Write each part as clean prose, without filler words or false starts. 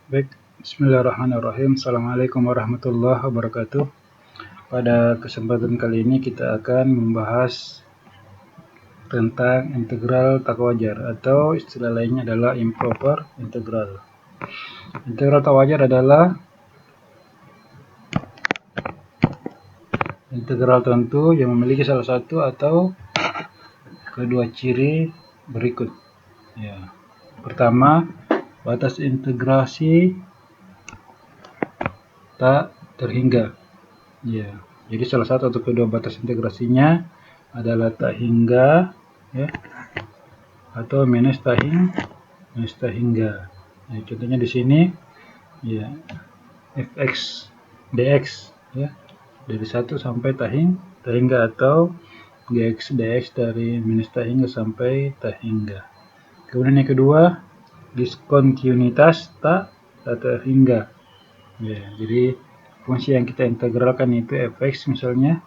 Baik, bismillahirrahmanirrahim. Assalamualaikum warahmatullahi wabarakatuh. Pada kesempatan kali ini kita akan membahas tentang integral tak wajar atau istilah lainnya adalah improper integral. Integral tak wajar adalah integral tertentu yang memiliki salah satu atau kedua ciri berikut. Ya. Pertama, batas integrasi tak terhingga. Ya, jadi salah satu atau kedua batas integrasinya adalah tak hingga, ya, atau minus tak hingga. Nah, contohnya di sini, ya, fx dx, ya, dari 1 sampai tak hingga, atau gx dx dari minus tak hingga sampai tak hingga. Kemudian yang kedua, diskontinuitas tak terhingga. Ya, jadi fungsi yang kita integralkan itu fx misalnya,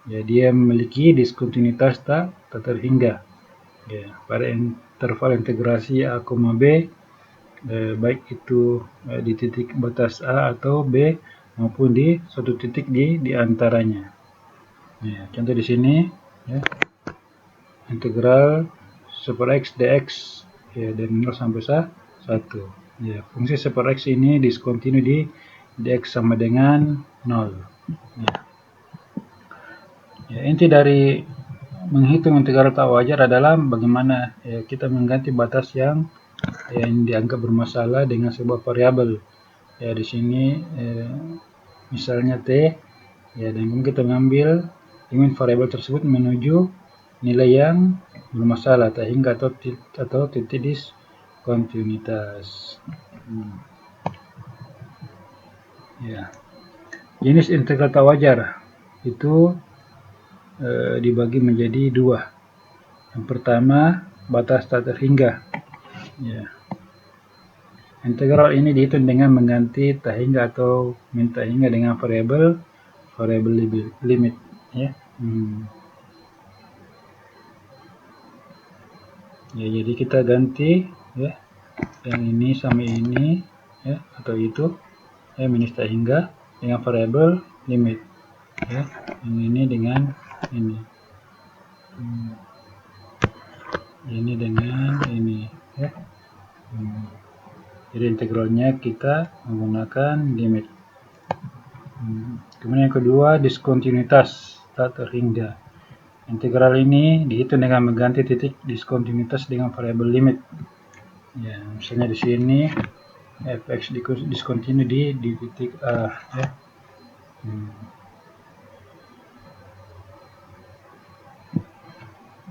ya, dia memiliki diskontinuitas tak terhingga. Ya, pada interval integrasi a, b, baik itu di titik batas a atau b maupun di suatu titik di antaranya. Ya, contoh di sini, ya, integral super x dx, ya, dari 0 sampai 1. Ya, fungsi super x ini diskontinu di dx sama dengan 0. Ya. Ya, inti dari menghitung integral tak wajar adalah bagaimana, ya, kita mengganti batas yang dianggap bermasalah dengan sebuah variabel. Ya, di sini misalnya t, ya, dan kemudian kita mengambil variabel tersebut menuju nilai yang bermasalah, tak hingga atau titik diskontinuitas. Ya. Jenis integral tak wajar itu dibagi menjadi dua. Yang pertama, batas tak terhingga. Ya. Integral ini dihitung dengan mengganti tak hingga atau min tak hingga dengan variabel limit. Ya. Ya, jadi kita ganti, ya, yang ini sama ini, ya, atau itu, ya, minus tak hingga dengan variabel limit. Ya, yang ini dengan ini. Ini dengan ini, ya. Jadi integralnya kita menggunakan limit. Kemudian yang kedua, diskontinuitas tak terhingga. Integral ini dihitung dengan mengganti titik diskontinuitas dengan variabel limit. Ya, misalnya di sini fx diskontinu di titik a, ya.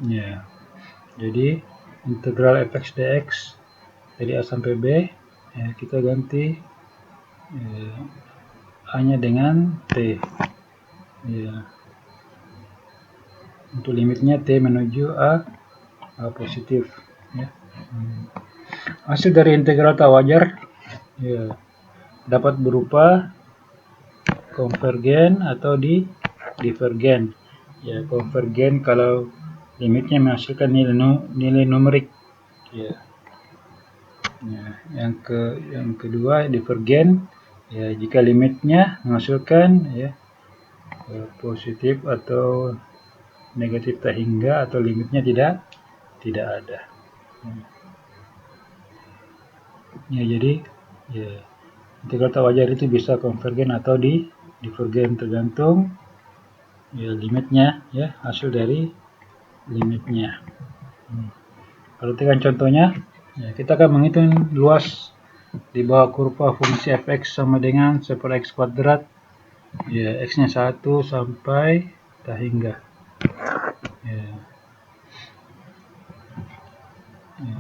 Ya. Jadi integral fx dx dari a sampai b, ya, kita ganti a-nya dengan t. Ya. Untuk limitnya t menuju a positif, ya. Hasil dari integral tak wajar, ya, dapat berupa konvergen atau divergen. Ya, konvergen kalau limitnya menghasilkan nilai numerik. Ya. Ya, yang kedua divergen, ya, jika limitnya menghasilkan, ya, positif atau negatif tak hingga atau limitnya tidak ada. Ya, jadi, ya, integral tak wajar itu bisa konvergen atau divergen tergantung, ya, limitnya, ya, hasil dari limitnya. Perhatikan contohnya, ya, kita akan menghitung luas di bawah kurva fungsi fx sama dengan super x kuadrat, ya, x-nya 1 sampai tak hingga. Ya. Ya.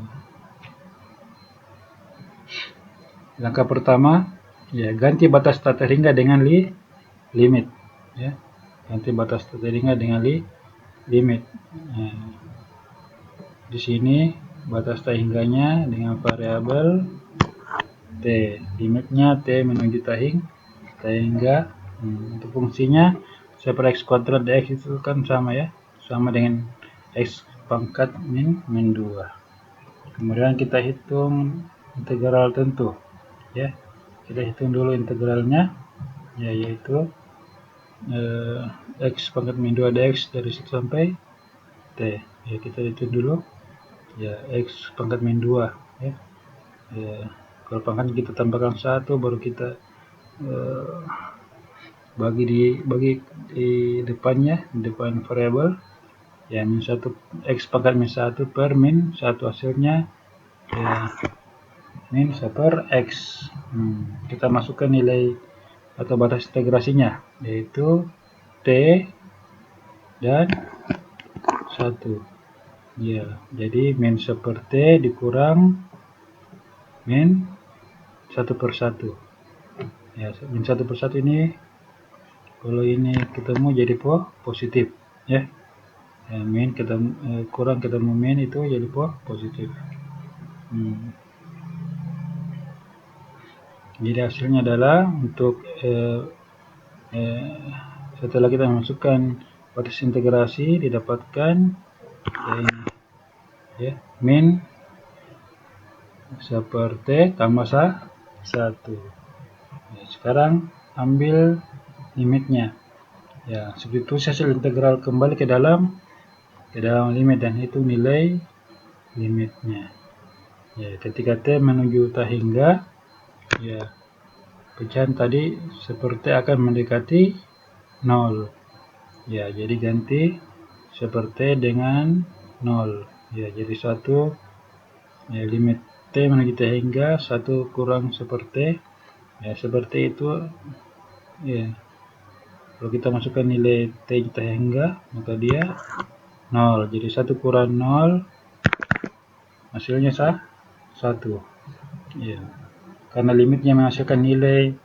Langkah pertama, ya, ganti batas tak terhingga dengan limit. Ya. Ganti batas tak terhingga dengan limit. Ya. Di sini batas tak hingganya dengan variabel t, limitnya t menuju tak hingga. Untuk fungsinya super x kuadrat dx itu kan sama, ya, sama dengan x pangkat min 2. Kemudian kita hitung integral tentu, ya. kita hitung dulu integralnya, ya, yaitu x pangkat min 2 dx dari 1 sampai t. Ya, kita hitung dulu, ya, x pangkat min 2, ya. Kalau pangkat kita tambahkan 1, baru kita bagi di depannya, di depan variabel, ya, min 1 x pangkat min 1 per min 1, hasilnya ya min 1 per x. Kita masukkan nilai atau batas integrasinya, yaitu t dan 1. Ya, jadi min 1 per t dikurang min 1 per 1. Ya, min 1 per 1 ini, kalau ini ketemu jadi positif, ya. Ya, min ketemu kurang ketemu min itu jadi positif. Jadi hasilnya adalah untuk setelah kita masukkan batas integrasi, didapatkan ya, min 1 per t tambah 1. Ya, sekarang ambil limitnya. Ya, substitusi hasil integral kembali ke dalam limit, dan itu nilai limitnya. Ya, ketika t menuju tak hingga, ya, pecahan tadi seperti akan mendekati 0. Ya, jadi ganti seperti dengan 0. Ya, jadi 1, ya, limit t menuju t hingga 1 kurang seperti, ya, seperti itu, ya. Kalau kita masukkan nilai t t hingga, maka dia 0. Jadi 1 kurang 0 hasilnya 1. Ya. Karena limitnya menghasilkan nilai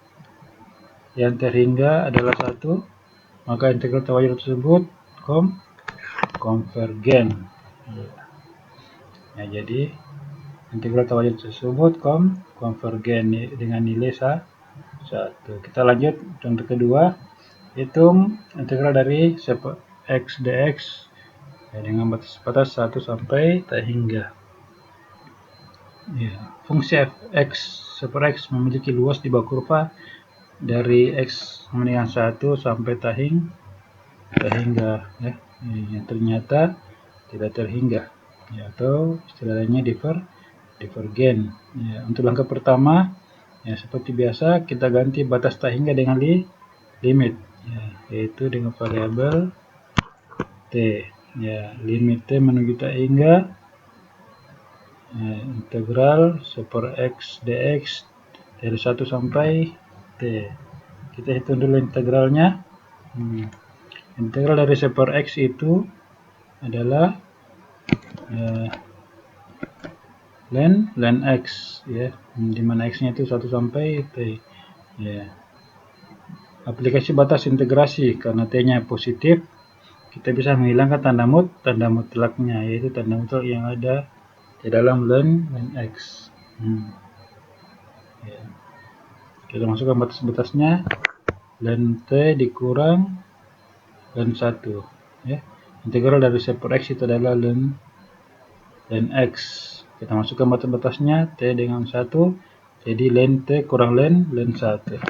yang terhingga adalah 1, maka integral tak wajar tersebut konvergen. Ya, jadi integral tak wajar tersebut konvergen dengan nilai 1. Kita lanjut contoh kedua. Hitung integral dari x dx, ya, dengan batas 1 sampai tak hingga. Ya, fungsi f(x) per x memiliki luas di bawah kurva dari x sama dengan 1 sampai tak hingga, ya. Yang ternyata tidak terhingga, ya, atau istilahnya divergen. Ya, untuk langkah pertama, ya, seperti biasa kita ganti batas tak hingga dengan limit, ya, yaitu dengan variabel t. Ya, limit t menuju tak hingga, integral 1 per x dx dari 1 sampai t. Kita hitung dulu integralnya. Integral dari 1 per x itu adalah ln x, ya, dimana x-nya itu 1 sampai t. Ya. Aplikasi batas integrasi, karena t-nya positif, kita bisa menghilangkan tanda mutlaknya, yaitu tanda mutlak yang ada di dalam ln x. Ya. Kita masukkan batas-batasnya, ln t dikurang ln 1. Ya. Integral dari 1 per x itu adalah ln x. Kita masukkan batas-batasnya, t dengan 1, jadi ln t kurang ln 1.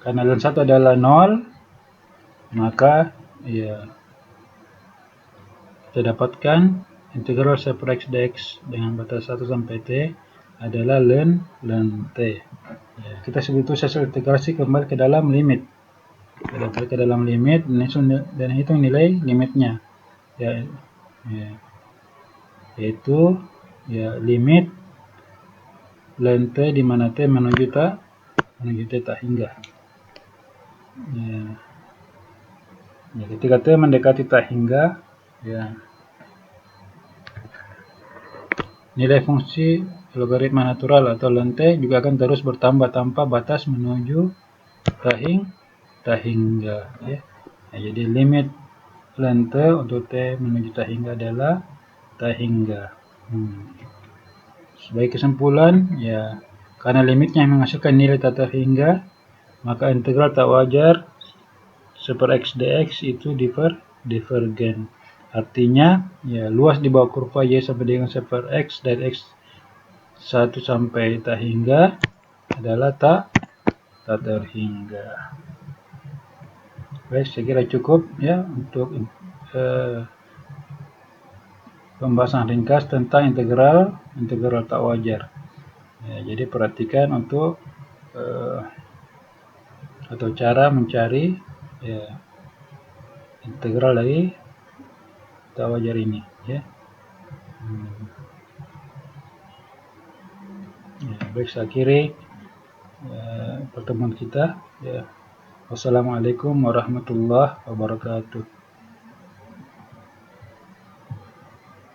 Karena ln 1 adalah 0, maka, ya, kita dapatkan integral 1 per x dx dengan batas 1 sampai t adalah ln t. Ya, kita substitusi hasil integrasi kembali ke dalam limit. Kita balik ke dalam limit dan hitung nilai limitnya. Ya, yaitu, ya, limit ln t di mana t menuju t tak hingga. Ya, ketika t mendekati tak hingga, ya, nilai fungsi logaritma natural atau ln t juga akan terus bertambah tanpa batas menuju tak hingga, ya. Nah, jadi limit ln t untuk t menuju tak hingga adalah tak hingga. Sebagai kesimpulan, ya, karena limitnya menghasilkan nilai tak terhingga, maka integral tak wajar 1 per x dx itu divergen. Artinya, ya, luas di bawah kurva y sampai dengan 1 per x dari x 1 sampai tak hingga adalah tak terhingga. Baik, saya kira cukup ya untuk pembahasan ringkas tentang integral tak wajar. Ya, jadi perhatikan untuk atau cara mencari ya, integral dari tak wajar ini ya. Ya, baik, saya akhiri pertemuan kita ya. Wassalamualaikum warahmatullahi wabarakatuh.